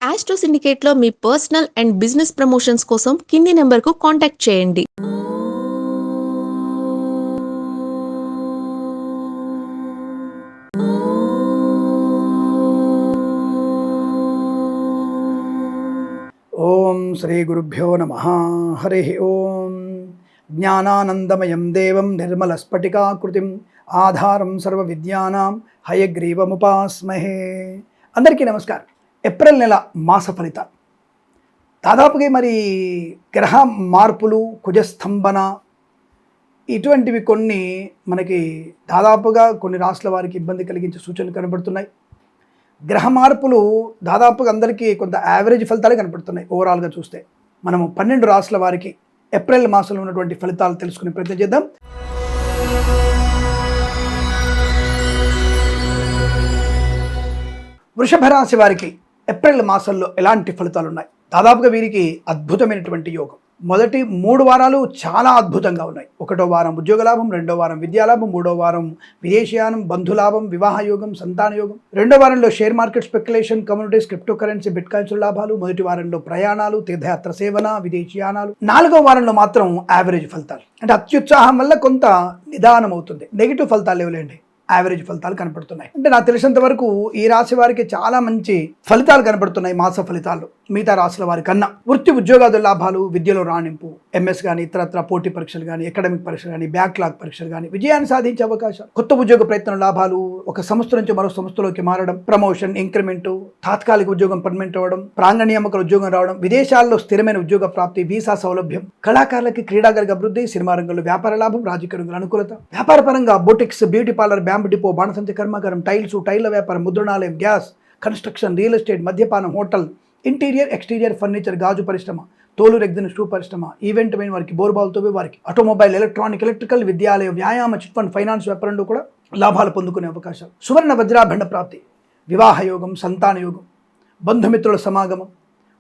Astro సిండికేట్లో మీ personal and business promotions కోసం కింది నెంబర్కు కాంటాక్ట్ చేయండి. ఓం శ్రీ గురుభ్యో నమ. హరి ఓం. జ్ఞానానందమయం దేవం నిర్మలస్ఫటికాకృతిం ఆధారం సర్వ విద్యానాం హయగ్రీవముపాస్మహే. అందరికీ నమస్కారం. ఏప్రిల్ నెల మాస ఫలితాలు దాదాపుగా మరి గ్రహ మార్పులు, కుజస్తంభన ఇటువంటివి కొన్ని మనకి దాదాపుగా కొన్ని రాష్ట్రాల వారికి ఇబ్బంది కలిగించే సూచనలు కనబడుతున్నాయి. గ్రహ మార్పులు దాదాపుగా అందరికీ కొంత యావరేజ్ ఫలితాలే కనపడుతున్నాయి. ఓవరాల్గా చూస్తే మనము 12 రాశుల వారికి ఏప్రిల్ మాసంలో ఉన్నటువంటి ఫలితాలు తెలుసుకునే ప్రయత్నం చేద్దాం. వృషభ రాశి వారికి ఏప్రిల్ మాసంలో ఎలాంటి ఫలితాలు ఉన్నాయి? దాదాపుగా వీరికి అద్భుతమైనటువంటి యోగం. మొదటి 3 వారాలు చాలా అద్భుతంగా ఉన్నాయి. 1వ వారం ఉద్యోగ లాభం, 2వ వారం విద్యాలాభం, 3వ వారం విదేశీయానం, బంధులాభం, వివాహ యోగం, సంతాన యోగం. 2వ వారంలో share market speculation, communities, crypto currency, bit coins లాభాలు. మొదటి వారంలో ప్రయాణాలు, తీర్థయాత్ర సేవన, విదేశీయానాలు. 4వ వారంలో మాత్రం యావరేజ్ ఫలితాలు, అంటే అత్యుత్సాహం వల్ల కొంత నిదానం అవుతుంది. నెగిటివ్ ఫలితాలు లేవులేండి, యావరేజ్ ఫలితాలు కనపడుతున్నాయి. అంటే నాకు తెలిసినంత వరకు ఈ రాశి వారికి చాలా మంచి ఫలితాలు కనపడుతున్నాయి మాస ఫలితాలు మిగతా రాశుల వారి కన్నా. వృత్తి ఉద్యోగాల లాభాలు, విద్యలో రాణింపు, ఎంఎస్ కానీ ఇతరత్ర పోటీ పరీక్షలు కానీ, అకాడమిక్ పరీక్షలు కానీ, బ్యాక్లాగ్ పరీక్షలు కానీ విజయాన్ని సాధించే అవకాశాలు. కొత్త ఉద్యోగ ప్రయత్నం లాభాలు, ఒక సంస్థ నుంచి మరో సంస్థలోకి మారడం, ప్రమోషన్, ఇంక్రిమెంట్, తాత్కాలిక ఉద్యోగం పర్మనెంట్ అవ్వడం, ప్రాంగణ నియామక ఉద్యోగం రావడం, విదేశాల్లో స్థిరమైన ఉద్యోగ ప్రాప్తి, వీసా సౌలభ్యం, కళాకారులకి క్రీడాగరిక అభివృద్ధి, సినిమా రంగంలో వ్యాపార లాభం, రాజకీయ రంగంలో అనుకూలత, వ్యాపార పరంగా boutiques, beauty parlour, bamboo depot, బాణసంచ కర్మాగారం, టైల్స్, టైళ్ల వ్యాపారం, ముద్రణాలయం, గ్యాస్, కన్స్ట్రక్షన్, రియల్ ఎస్టేట్, మద్యపానం, హోటల్, ఇంటీరియర్ ఎక్స్టీరియర్ ఫర్నిచర్, గాజు పరిశ్రమ, తోలు రెగ్జిన్ షూ పరిశ్రమ, ఈవెంట్ అయిన వారికి, బోర్బాల్తో వారికి, ఆటోమొబైల్, ఎలక్ట్రానిక్, ఎలక్ట్రికల్, విద్యాలయం, వ్యాయామ, చిట్ ఫండ్, ఫైనాన్స్ వ్యాపారంలో కూడా లాభాలు పొందుకునే అవకాశాలు. సువర్ణ వజ్రాభరణ ప్రాప్తి, వివాహ యోగం, సంతాన యోగం, బంధుమిత్రుల సమాగమం,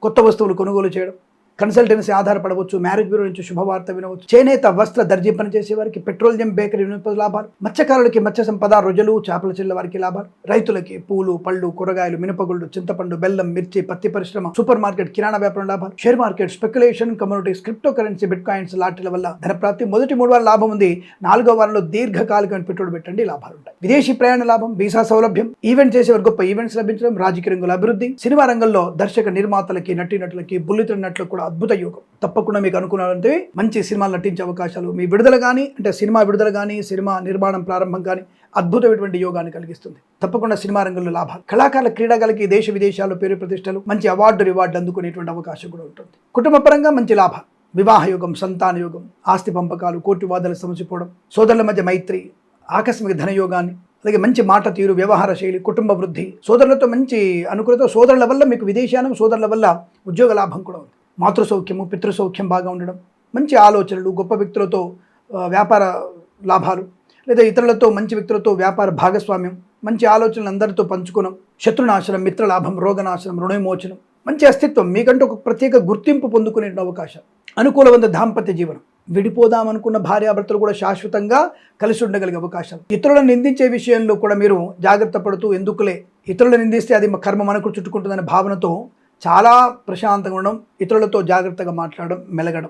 కొత్త వస్తువులు కొనుగోలు చేయడం, కన్సల్టెన్సీ ఆధారపడవచ్చు, మ్యారేజ్ బ్యూరో నుంచి శుభవార్త వినవచ్చు, చేనేత, వస్త్ర, దర్జీ పనిచేసే వారికి, పెట్రోలియం, బేకరీ వినోద లాభాలు, మత్స్యకారులకి మత్స్య సంపద, రొయ్యలు, చేపల చెల్ల వారికి లాభాలు, రైతులకి పూలు, పళ్ళు, కూరగాయలు, మినపగుళ్ళు, చింతపండు, బెల్లం, మిర్చి, పత్తి పరిశ్రమ, సూపర్ మార్కెట్, కిరాణా వ్యాపారం లాభాలు, share market, speculation, communities, crypto currency, bitcoins, లాటరీల వల్ల ధనప్రాప్తి. మొదటి 3 వారాల లాభం ఉంది. 4వ వారంలో దీర్ఘకాలికమైన పెట్టుబడి పెట్టండి, లాభాలు ఉంటాయి. విదేశీ ప్రయాణ లాభం, వీసా సౌలభ్యం, ఈవెంట్ చేసేవారు గొప్ప ఈవెంట్స్ లభించడం, రాజకీయ రంగంలో అభివృద్ధి, సినిమా రంగంలో దర్శక నిర్మాతలకి, నటీనటులకి, బుల్లితెర నటులకు కూడా అద్భుత యోగం. తప్పకుండా మీకు అనుకున్నారంటే మంచి సినిమాలు నటించే అవకాశాలు, మీ విడుదల కానీ, అంటే సినిమా విడుదల కానీ, సినిమా నిర్మాణం ప్రారంభం కానీ అద్భుతమైనటువంటి యోగాన్ని కలిగిస్తుంది. తప్పకుండా సినిమా రంగంలో లాభాలు, కళాకారుల, క్రీడాకారులకి దేశ విదేశాల్లో పేరు ప్రతిష్టలు, మంచి రివార్డు అందుకునేటువంటి అవకాశం కూడా ఉంటుంది. కుటుంబ పరంగా మంచి లాభాలు, వివాహ యోగం, సంతాన యోగం, ఆస్తి పంపకాలు, కోర్టు వాదనలు సమసిపోవడం, సోదరుల మధ్య మైత్రి, ఆకస్మిక ధనయోగాన్ని, అలాగే మంచి మాట తీరు, వ్యవహార శైలి, కుటుంబ వృద్ధి, సోదరులతో మంచి అనుకూలత, సోదరుల వల్ల మీకు విదేశానం, సోదరుల వల్ల ఉద్యోగ లాభం కూడా ఉంది. మాతృ సౌఖ్యము, పితృ సౌఖ్యం బాగా ఉండడం, మంచి ఆలోచనలు, గొప్ప వ్యక్తులతో వ్యాపార లాభాలు, లేదా ఇతరులతో మంచి వ్యక్తులతో వ్యాపార భాగస్వామ్యం, మంచి ఆలోచనలు అందరితో పంచుకోవడం, శత్రునాశనం, మిత్రలాభం, రోగనాశనం, రుణవిమోచనం, మంచి అస్తిత్వం, మీకంటూ ఒక ప్రత్యేక గుర్తింపు పొందుకునే అవకాశం, అనుకూలమైన దాంపత్య జీవనం, విడిపోదామనుకున్న భార్యాభర్తలు కూడా శాశ్వతంగా కలిసి ఉండగలిగే అవకాశం. ఇతరులను నిందించే విషయంలో కూడా మీరు జాగ్రత్త పడుతూ, ఎందుకులే ఇతరులను నిందిస్తే అది కర్మ మనకు చుట్టుకుంటుందనే భావనతో చాలా ప్రశాంతంగా ఉండడం, ఇతరులతో జాగ్రత్తగా మాట్లాడడం, మెలగడం.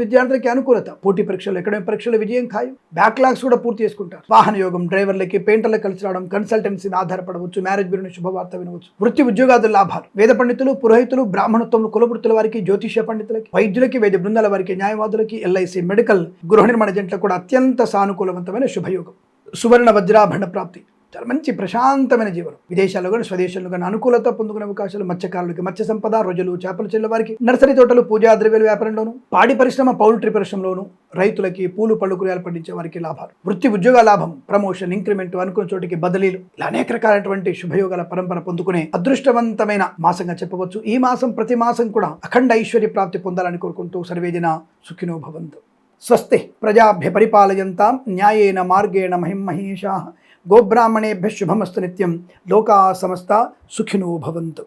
విద్యార్థులకి అనుకూలత, పోటీ పరీక్షలు, అకాడమిక్ పరీక్షలు విజయం ఖాయం, బ్యాక్లాగ్స్ కూడా పూర్తి చేసుకుంటారు. వాహన యోగం, డ్రైవర్లకి, పెయింటర్లకు కలిసి రావడం, కన్సల్టెన్సీని ఆధారపడవచ్చు, మ్యారేజ్ బ్యూరో శుభవార్త వినవచ్చు. వృత్తి ఉద్యోగాదుల లాభాలు, వేద పండితులు, పురోహితులు, బ్రాహ్మణత్వములు, కులవృత్తుల వారికి, జ్యోతిష్య పండితులకి, వైద్యులకి, వైద్య బృందాల వారికి, న్యాయవాదులకి, ఎల్ఐసి, మెడికల్, గృహ నిర్మాణ జంటలకు కూడా అత్యంత సానుకూలవంతమైన శుభయోగం. సువర్ణ వజ్రాభరణ ప్రాప్తి, చాలా మంచి ప్రశాంతమైన జీవనం, విదేశాల్లో కానీ స్వదేశాల్లో కానీ అనుకూలత పొందుకునే అవకాశాలు. మత్స్యకారులకి మత్స్య సంపద, రొయ్యలు, చేపల చెల్ల వారికి, నర్సరీ తోటలు, పూజా ద్రవ్యాల వ్యాపారంలోను, పాడి పరిశ్రమ, పౌల్ట్రీ పరిశ్రమలోను, రైతులకి, పూలు, పళ్ళు, కూరగాయలు పండించే వారికి లాభాలు. వృత్తి ఉద్యోగ లాభం, ప్రమోషన్, ఇంక్రిమెంట్, అనుకున్న చోటికి బదిలీలు, ఇలా అనేక రకాలైనటువంటి శుభయోగాల పరంపర పొందుకునే అదృష్టవంతమైన మాసంగా చెప్పవచ్చు. ఈ మాసం ప్రతి మాసం కూడా అఖండ ఐశ్వర్య ప్రాప్తి పొందాలని కోరుకుంటూ సర్వేజన సుఖినో భవంతు. స్వస్తి ప్రజాభ్య పరిపాలయంతాం న్యాయేన మార్గేణ మహిమహేషాః. గోబ్రాహ్మణేభ్యః శుభమస్తు నిత్యం. లోకా సమస్తా సుఖినో భవంతు.